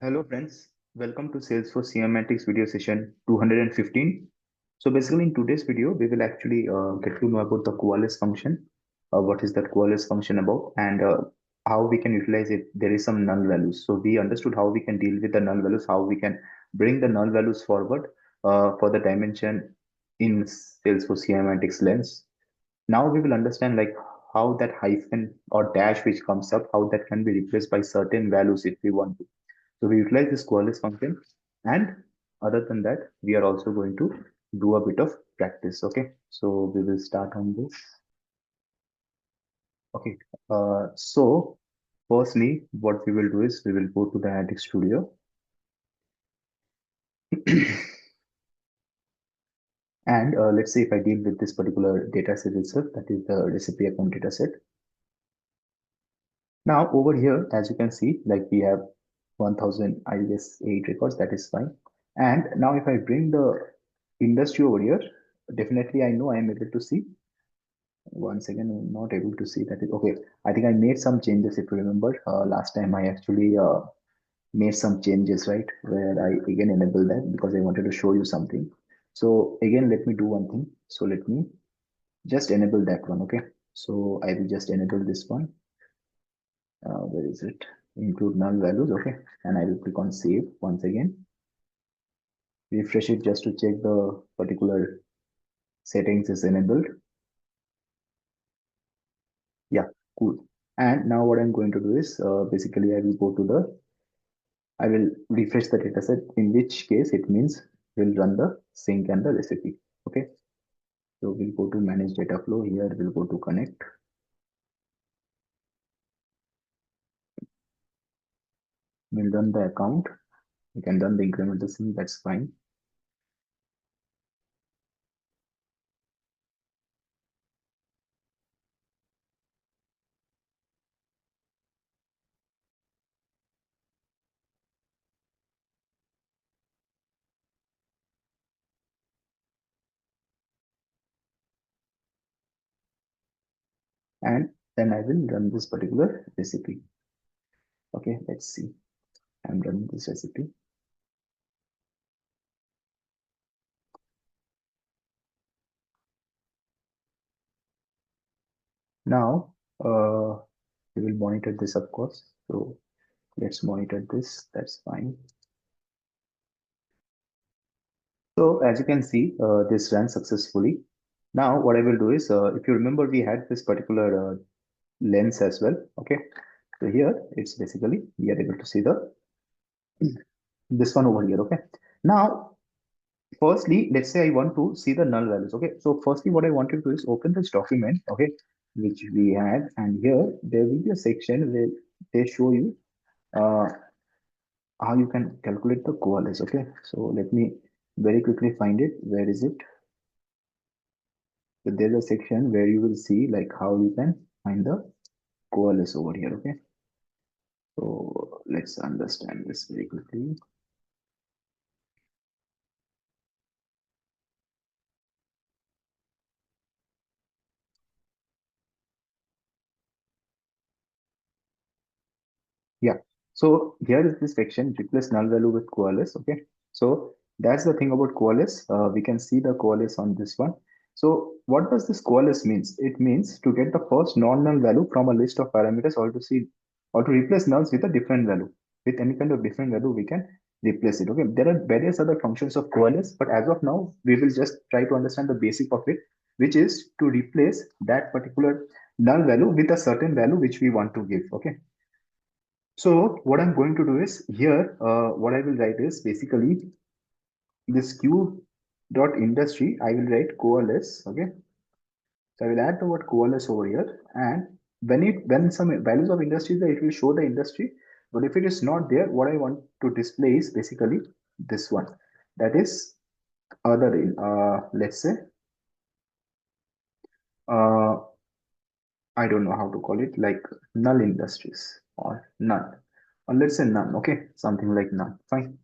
Hello friends, welcome to Salesforce Semantics video session 215. So basically in today's video, we will actually get to know about the coalesce function, what is that coalesce function about and how we can utilize it. There is some null values. So we understood how we can deal with the null values, how we can bring the null values forward for the dimension in Salesforce Semantics lens. Now we will understand like how that hyphen or dash which comes up, how that can be replaced by certain values if we want to. So we utilize this coalesce function, and other than that, we are also going to do a bit of practice. Okay, so we will start on this. Okay, so firstly, what we will do is we will go to the Analytics Studio. And let's say if I deal with this particular data set itself, that is the recipe account data set. Now over here, as you can see, like we have 1000 IS 8 records, that is fine. And now if I bring the industry over here, definitely I know I am able to see. Once again, I'm not able to see that. Okay, I think I made some changes. If you remember, last time I actually made some changes, right? Where I again enabled that because I wanted to show you something. So again, let me do one thing. So let me just enable that one. Okay, so I will just enable this one. Where is it? Include null values. Okay, and I will click on save once again. Refresh it just to check the particular settings is enabled. Yeah, cool. And now what I'm going to do is basically I will go to the, I will refresh the dataset, in which case it means we'll run the sync and the recipe. Okay, so we'll go to manage data flow. Here we'll go to connect. We'll run the account. You can run the incremental sync, that's fine. And then I will run this particular recipe. Okay, let's see. I'm running this recipe. Now, we will monitor this, of course. So let's monitor this. That's fine. So as you can see, this ran successfully. Now, what I will do is, if you remember, we had this particular lens as well. Okay. So here it's basically, we are able to see the this one over here. Okay. Now, firstly, let's say I want to see the null values. Okay. So firstly, what I want you to do is open this document. Okay. Which we had, and here there will be a section where they show you uh, how you can calculate the coalesce. Okay. So let me very quickly find it. Where is it? So there's a section where you will see like how you can find the coalesce over here. Okay. So let's understand this very quickly. Yeah. So here is this section, replace null value with coalesce. Okay. So that's the thing about coalesce. We can see the coalesce on this one. So what does this coalesce means? It means to get the first non-null value from a list of parameters, or to see, or to replace nulls with a different value. With any kind of different value, we can replace it. Okay. There are various other functions of coalesce, but as of now, we will just try to understand the basic of it, which is to replace that particular null value with a certain value which we want to give. Okay. So what I'm going to do is here, what I will write is basically this q dot industry, I will write coalesce. Okay. So I will add the word coalesce over here. And when some values of industry is there, it will show the industry. But if it is not there, what I want to display is basically this one. That is other, let's say, uh, I don't know how to call it, like null industries or none. Or let's say none. Okay. Something like none. Fine.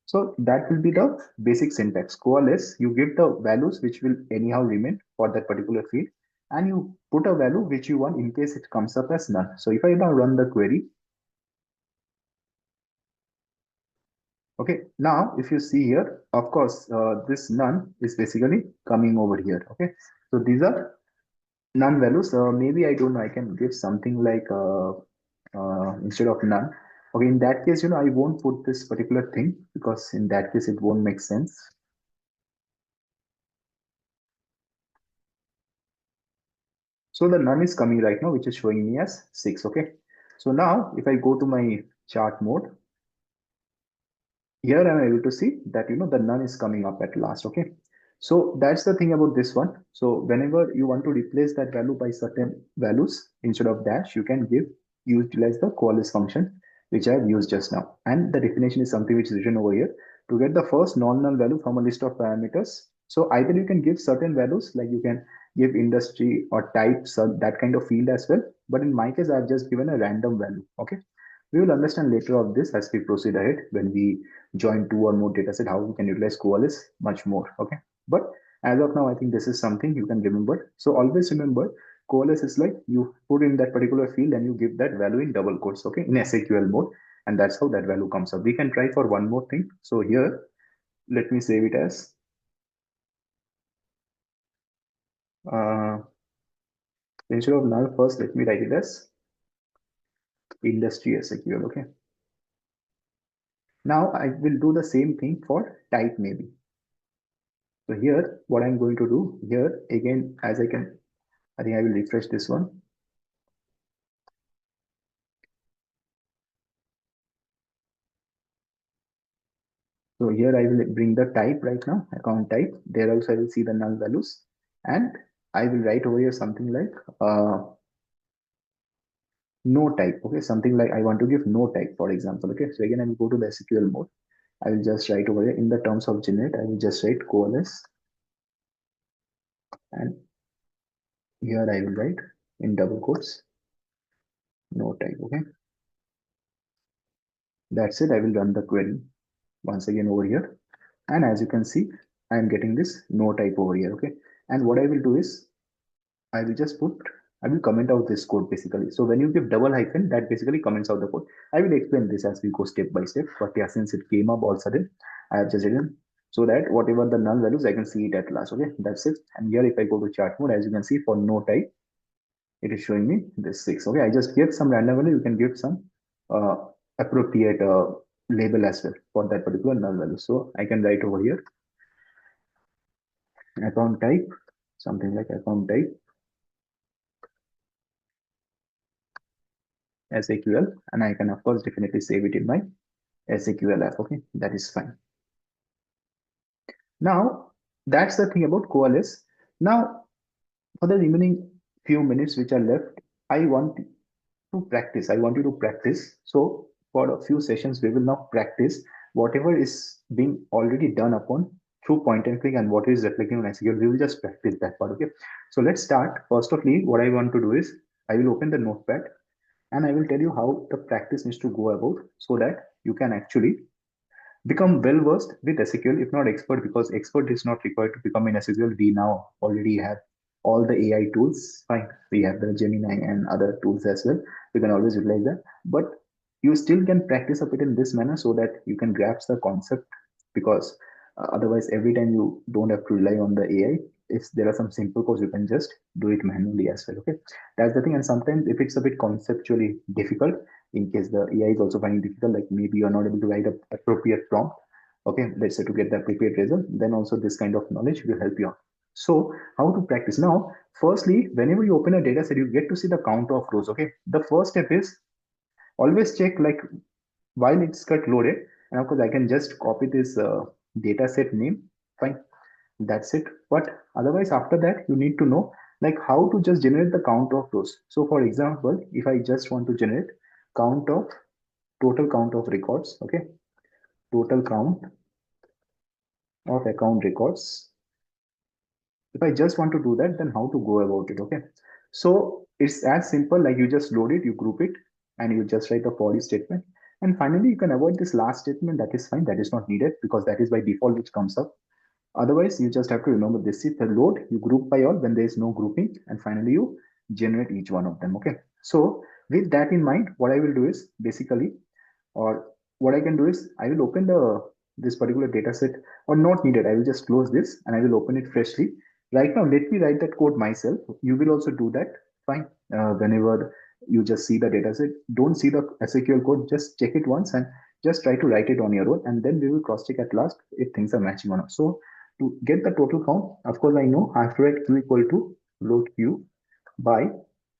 So that will be the basic syntax. Coalesce, you give the values which will anyhow remain for that particular field, and you put a value which you want in case it comes up as none. So if I now run the query, Okay, now if you see here, of course, this none is basically coming over here. Okay, so these are none values. Maybe I don't know, I can give something like instead of none. Okay, in that case, I won't put this particular thing because in that case, it won't make sense. So the none is coming right now, which is showing me as 6. Okay, so now if I go to my chart mode, here I'm able to see that the none is coming up at last. Okay, so that's the thing about this one. So whenever you want to replace that value by certain values instead of dash, you can utilize the coalesce function which I have used just now, and the definition is something which is written over here to get the first non-null value from a list of parameters. So either you can give certain values, like you can give industry or type, so that kind of field as well, but in my case I have just given a random value. Okay, we will understand later of this as we proceed ahead when we join two or more dataset, how we can utilize coalesce much more. Okay, but as of now, I think this is something you can remember. So always remember, coalesce is like you put in that particular field and you give that value in double quotes, okay, in SAQL mode, and that's how that value comes up. We can try for one more thing. So here, let me save it as uh, instead of null first, let me write it as industry SAQL. Okay, now I will do the same thing for type maybe. So here, what I'm going to do here again, as I think I will refresh this one. So here I will bring the type right now, account type. There also I will see the null values, and I will write over here something like no type. Okay, something like I want to give no type, for example. Okay, so again I will go to the SQL mode. I will just write over here in the terms of generate. I will just write coalesce, and here I will write in double quotes no type. Okay, that's it. I will run the query once again over here, and as you can see, I am getting this no type over here. Okay, and what I will do is I will just put, I will comment out this code basically. So when you give double hyphen, that basically comments out the code. I will explain this as we go step by step. But yeah, since it came up all of a sudden, I have just written so that whatever the null values, I can see it at last. Okay, that's it. And here, if I go to chart mode, as you can see, for no type, it is showing me this 6. Okay, I just give some random value. You can give some uh, appropriate label as well for that particular null value. So I can write over here account type, something like account type SAQL, and I can of course definitely save it in my SAQL app. Okay, that is fine. Now that's the thing about coalesce. Now for the remaining few minutes which are left, I want to practice. I want you to practice. So for a few sessions, we will now practice whatever is being already done upon through point and click and what is reflecting on SQL. We will just practice that part. Okay. So let's start. First of all, what I want to do is I will open the notepad and I will tell you how the practice needs to go about so that you can actually become well versed with SQL, if not expert, because expert is not required to become an SQL. We now already have all the AI tools. Fine, we have the Gemini and other tools as well. You can always utilize that, but you still can practice a bit in this manner so that you can grasp the concept. Because otherwise, every time you don't have to rely on the AI. If there are some simple codes, you can just do it manually as well. Okay, that's the thing. And sometimes if it's a bit conceptually difficult, in case the AI is also finding difficult, like maybe you're not able to write a appropriate prompt, okay, let's say to get the appropriate result, then also this kind of knowledge will help you out. So how to practice now? Firstly, whenever you open a data set, you get to see the count of rows. Okay, the first step is always check like while it's got loaded, and of course I can just copy this data set name. Fine, that's it. But otherwise, after that, you need to know like how to just generate the count of rows. So for example, if I just want to generate count of total count of records, okay, total count of account records. If I just want to do that, then how to go about it? Okay, so it's as simple like you just load it, you group it, and you just write the for each statement. And finally, you can avoid this last statement. That is fine. That is not needed because that is by default which comes up. Otherwise, you just have to remember this is the load. You group by all when there is no grouping, and finally you generate each one of them. Okay. So with that in mind, what I will do is basically, or what I can do is I will open the this particular data set or not needed. I will just close this and I will open it freshly. Right now, let me write that code myself. You will also do that. Fine. Whenever you just see the data set, don't see the SAQL code, just check it once and just try to write it on your own. And then we will cross check at last if things are matching or not. So to get the total count, of course, I know I have to write q equal to load q by,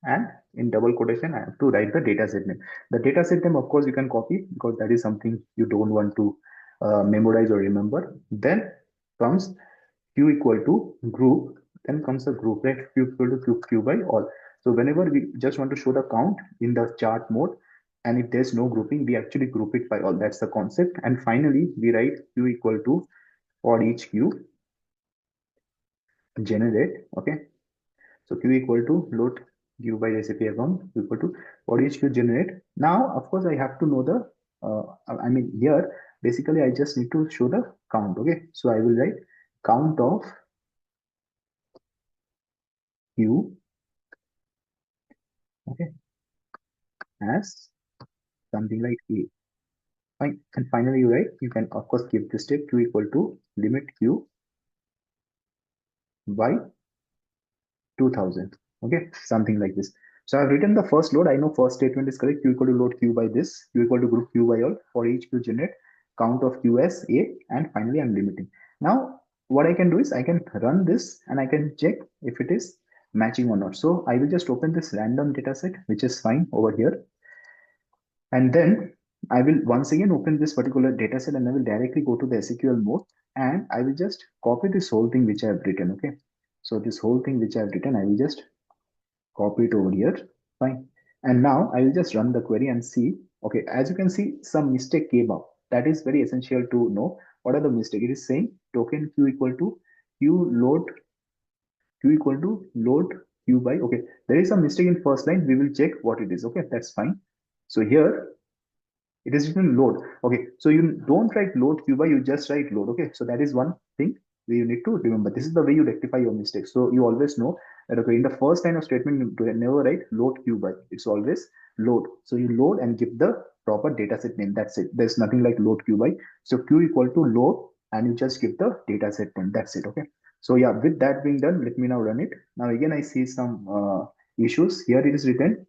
and in double quotation, I have to write the data set name. The data set name, of course, you can copy because that is something you don't want to memorize or remember. Then comes q equal to group, then comes the group, right? Q equal to q by all. So whenever we just want to show the count in the chart mode, and if there's no grouping, we actually group it by all. That's the concept. And finally, we write q equal to for each q generate. Okay. So q equal to load q by recipe account equal to for each q generate. Now, of course, I have to know the, I mean, here, basically, I just need to show the count. Okay. So I will write count of q, okay, as something like a. Fine. And finally, you write, you can, of course, give this step q equal to limit q by 2000. Okay, something like this. So I've written the first load. I know first statement is correct. Q equal to load q by this, q equal to group q by all. For each q generate count of q as a, and finally I'm limiting. Now what I can do is I can run this and I can check if it is matching or not. So I will just open this random data set, which is fine over here. And then I will once again open this particular data set and I will directly go to the SQL mode and I will just copy this whole thing which I have written. Okay. So this whole thing which I have written, I will just copy it over here. Fine. And now I will just run the query and see. Okay, as you can see, some mistake came up. That is very essential to know. What are the mistake? It is saying token q equal to q equal to load q by. Okay, there is some mistake in first line. We will check what it is. Okay, that's fine. So here it is written load. Okay, so you don't write load q by, you just write load. Okay, so that is one thing you need to remember. This is the way you rectify your mistakes. So you always know that, okay, in the first line of statement, you never write load q by. It's always load. So you load and give the proper dataset name. That's it. There's nothing like load q by. So q equal to load and you just give the dataset name. That's it. Okay. So yeah, with that being done, let me now run it. Now again, I see some issues. Here it is written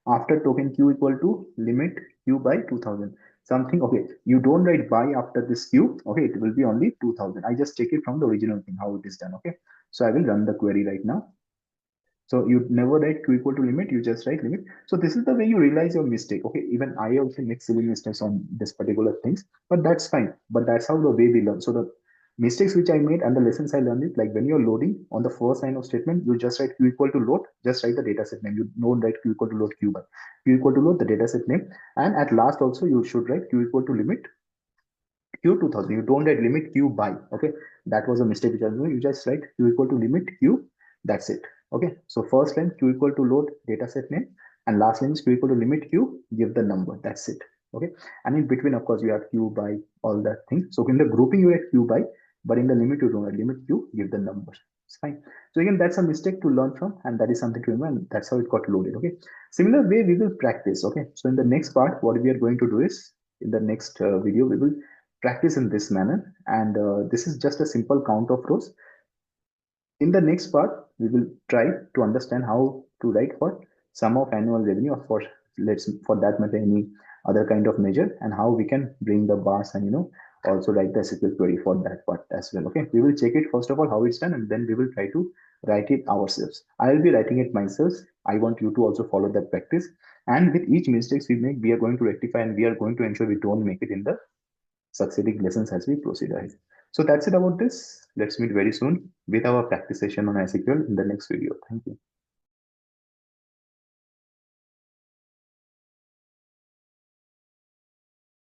after token q equal to limit q by 2000 something. Okay, you don't write by after this q. Okay, it will be only 2000. I just check it from the original thing how it is done. Okay, so I will run the query right now. So you never write q equal to limit, you just write limit. So this is the way you realize your mistake. Okay, even I also make silly mistakes on this particular things, but that's fine. But that's how the way we learn. So the mistakes which I made and the lessons I learned it, like when you're loading on the first line of statement, you just write q equal to load, just write the dataset name. You don't write q equal to load q by. Q equal to load the dataset name. And at last also you should write q equal to limit q 2000. You don't write limit q by. Okay, that was a mistake which I know. You just write q equal to limit q. That's it. Okay, so first line q equal to load dataset name, and last line is q equal to limit q. Give the number. That's it. Okay, and in between, of course, you have q by all that thing. So in the grouping you write q by, but in the limit you don't write limit q. Give the number. It's fine. So again, that's a mistake to learn from, and that is something to remember. And that's how it got loaded. Okay. Similar way we will practice. Okay. So in the next part, what we are going to do is in the next video we will practice in this manner, and this is just a simple count of rows. In the next part we will try to understand how to write for sum of annual revenue, or for let's for that matter any other kind of measure, and how we can bring the bars and also write the SQL query for that part as well. Okay, we will check it first of all how it's done, and then we will try to write it ourselves. I will be writing it myself. I want you to also follow that practice, and with each mistakes we make, we are going to rectify, and we are going to ensure we don't make it in the succeeding lessons as we proceed ahead. So that's it about this. Let's meet very soon with our practice session on SQL in the next video. Thank you.